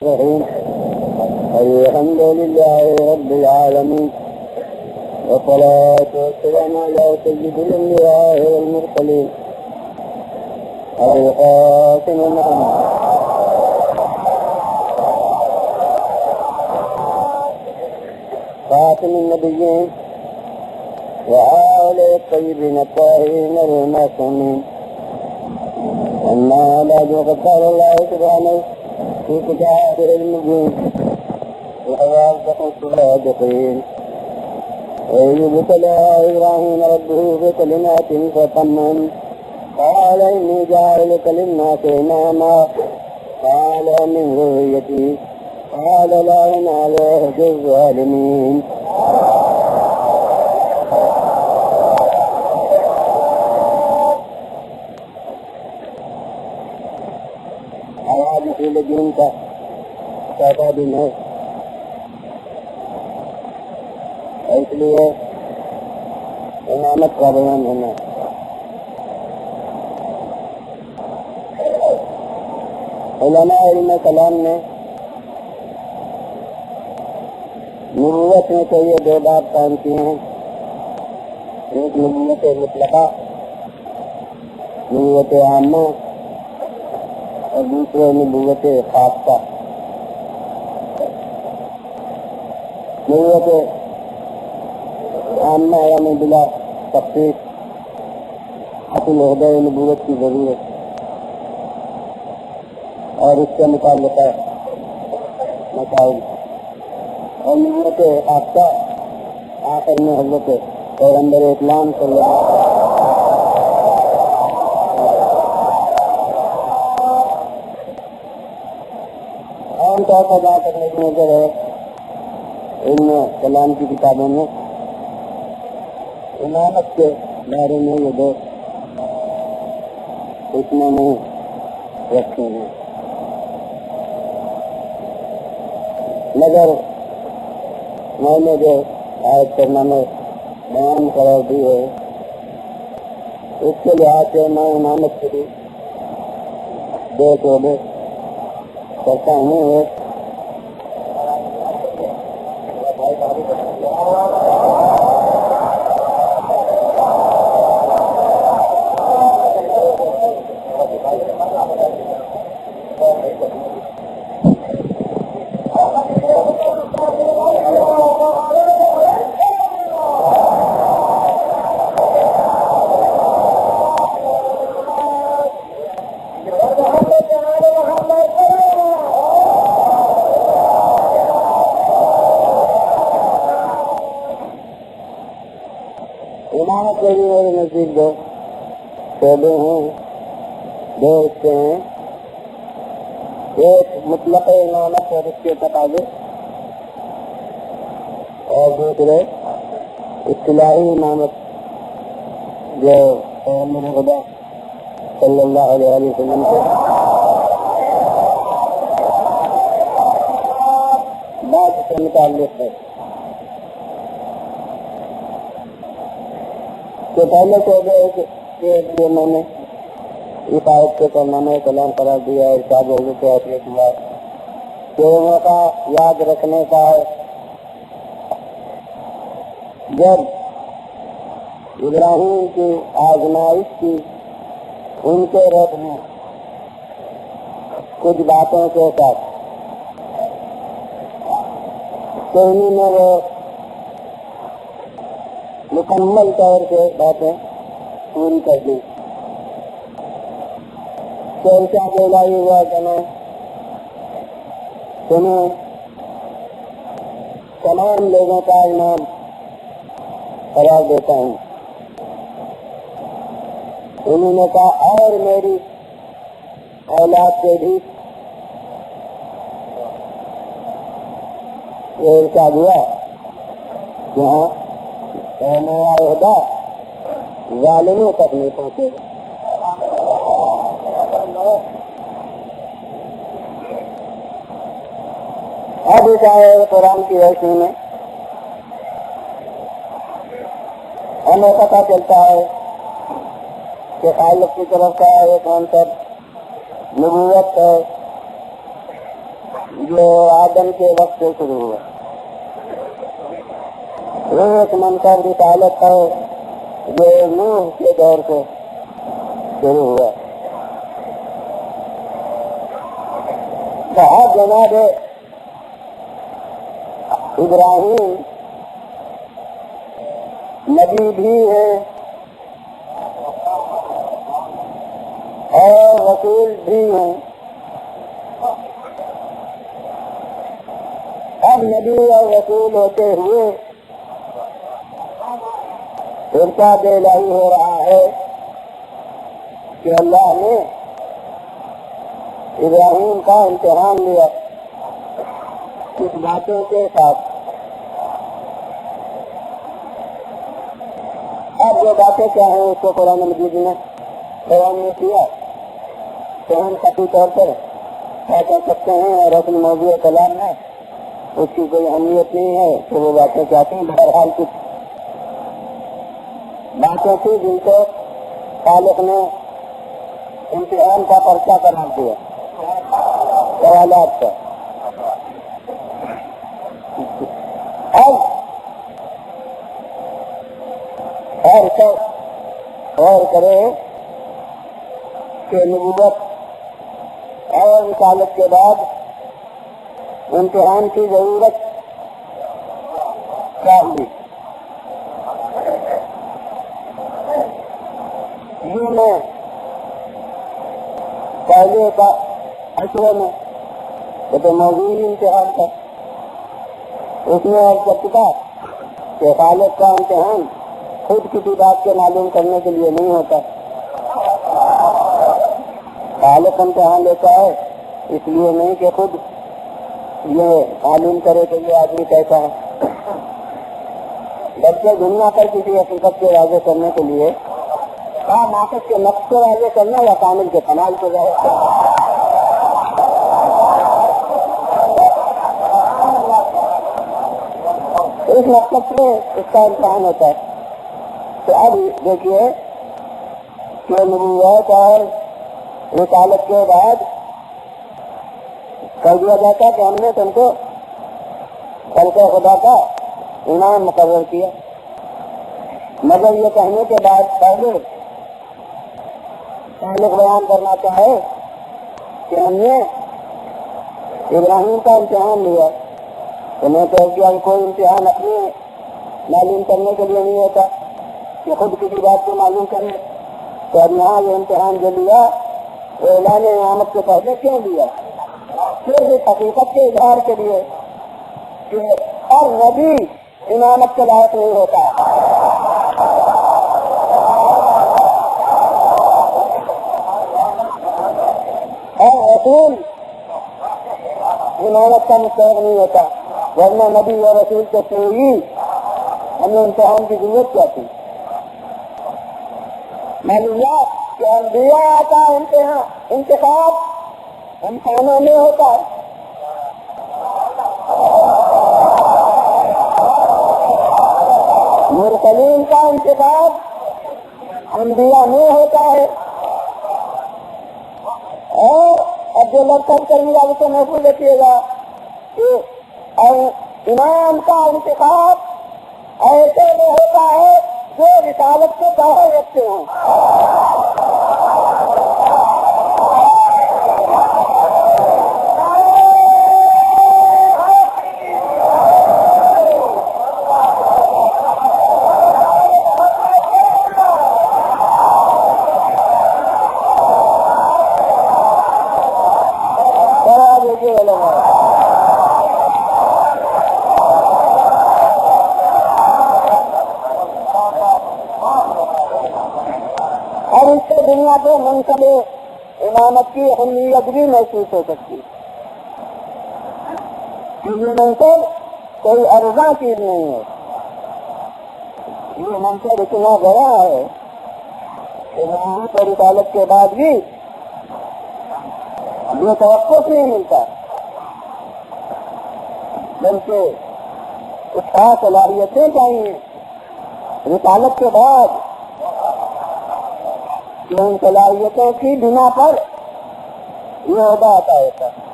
الحمد لله رب العالمين والصلاة والسلام على سيد الأنبياء والمرسلين أبي القاسم محمد خاتم النبيين وآل الطيبين الطاهرين المعصومين. أما بعد فقد قال الله سبحانه في كتابه المبين وحواصف الصادقين وإذ ابتلى إبراهيم ربه بكلمات فتمهن قال إني جاعلك للناس إماما قال من ذريتي قال لا ينال عهد الظالمين. دین کا چوتھا دن ہے، اس لیے امامت کا بیان ہونا. علماء علم کلام نے نبوت میں تو یہ دو بات قائم کی ہیں، ایک نبوت مطلقہ نبوت عامہ اور دوسرے نبوت خاصہ. نبوت عامہ یعنی بلا تخصیص اصل عہدہ نبوت کی ضرورت اور اس کے متعلقہ مسائل، اور نبوت خاصہ آخر میں حضرت پیغمبر اسلام صلی اللہ علیہ وسلم طور پر جہاں تک میری نظر ہے علم کلام کی کتابوں میں امامت کے بارے میں یہ دو اتنے نہیں رکھتے ہیں، مگر میں نے جو آیت کرنا میں بیان قرار دی ہے اس کے لحاظ سے میں امامت کے بھی دو شعبے کرتا ہوں. امامت کے بھی میرے نزدیک دو شعبے ہیں، دو حصے ہیں، ایک مطلق امامت اور اس کے تقاضے، اور دوسرے اصطلاحی امامت جو پیغمبر خدا صلی اللہ علیہ وسلم سے بات سے متعلق ہے. تو پہلے شعبے کے لیے میں نے اس آیت کے ترجمہ کلام قرار دیا ہے. ارشاد حضرت عطیہ ہوا کہ موقع یاد رکھنے کا ہے جب ابراہیم کی آزمائش کی ان کے رب میں کچھ باتوں کے ساتھ تو انہوں نے وہ مکمل طور سے باتیں پوری کر دی. تو کیا بولا ہی ہوا تمہیں تمام لوگوں کا امام قرار دیتا ہوں. انہوں نے کہا اور میری اولاد سے بھی یہ ارشاد ہوا کہ ہاں نیا عہدہ ظالموں تک نہیں پہنچے. اب اس آیت قرآن کی روشنی میں ہمیں پتہ چلتا ہے کہ خالق کی طرف کا ایک منصب نبوت ہے، جو آدم کے وقت سے شروع ہوا. ایک منصب رسالت ہے جو نوح کے دور سے شروع ہوا. کہا جناب ابراہیم نبی بھی ہیں اور رسول بھی ہیں. اب نبی اور رسول ہوتے ہوئے ارشاد الہی ہو رہا ہے کہ اللہ نے ابراہیم کا امتحان لیا کچھ باتوں کے ساتھ. اب جو باتیں کیا ہیں اس کو قرآن مجید نے بیان میں کیا تو ہم خطی طور پر کیا کہہ سکتے ہیں اور اپنے موضوع کلام میں اس کی کوئی اہمیت نہیں ہے کہ وہ باتیں چاہتے ہیں. بہرحال کچھ باتیں تھی جن کو خالق نے امتحان کا پرچہ قرار دیا سوالات کا. اور کرے کہ نبوت اور رسالت کے بعد امتحان کی ضرورت کیا ہوئی. یہ میں پہلے کا اشرے میں تو موضوع امتحان تھا اس میں اور کر چکا کہ خالق کا امتحان خود کسی بات کے معلوم کرنے کے لیے نہیں ہوتا. خالق امتحان لیتا ہے اس لیے نہیں کہ خود یہ معلوم کرے کہ یہ آدمی کیسا ہے بلکہ دنیا پر کسی حقیقت کو واضح کرنے کے لیے ناقص کے نقص کو واضح کرنا یا کامل کے کمال کو ظاہر کرنا. اس مقصد سے اس کا امتحان ہوتا ہے. تو اب دیکھیے کہ نبوت اور رسالت کے بعد کر دیا جاتا کہ ہم نے تم کو خلق خدا کا انعام مقرر کیا. مگر یہ کہنے کے بعد پہلے خالق بیان کرنا چاہے کہ ہم نے ابراہیم کا امتحان لیا تو میں کہہ دیا کوئی امتحان اپنے معلوم کرنے کے لیے نہیں ہوتا کہ خود کسی بات کو معلوم کرے. تو اب یہاں یہ امتحان جو لیا وہ اعلان امامت سے پہلے کیوں لیا؟ صرف حقیقت کے اظہار کے لیے کہ اور نبی امامت کے لائق نہیں ہوتا. اور رسول امامت کا مستحق نہیں ہوتا. ورنہ نبی اور رسول کے کوئی ہمیں امتحان کی ضرورت کیا تھی؟ معلومات کہ انبیاء کا انتخاب امتحانوں میں ہوتا ہے. مرسلین کا انتخاب انبیاء میں ہوتا ہے. اور اب جو لوگ سب کرنے والے سے محفوظ رکھیے گا کہ امام کا انتخاب ایسے میں ہوتا ہے جو رسالت سے باہر رکھتے ہیں. اور اس سے دنیا کو منصب امامت کی اہمیت بھی محسوس ہو سکتی ہے. یہ منصب کوئی ارزاں چیز نہیں ہے. یہ منصب اتنا بڑا ہے کہ امامت اور رسالت کے بعد بھی یہ توقف نہیں ملتا بلکہ اس کا صلاحیتیں چاہیے رسالت کے بعد کہ ان صلاحیتوں کی بنا پر یہ عہدہ عطا ہوتا ہے.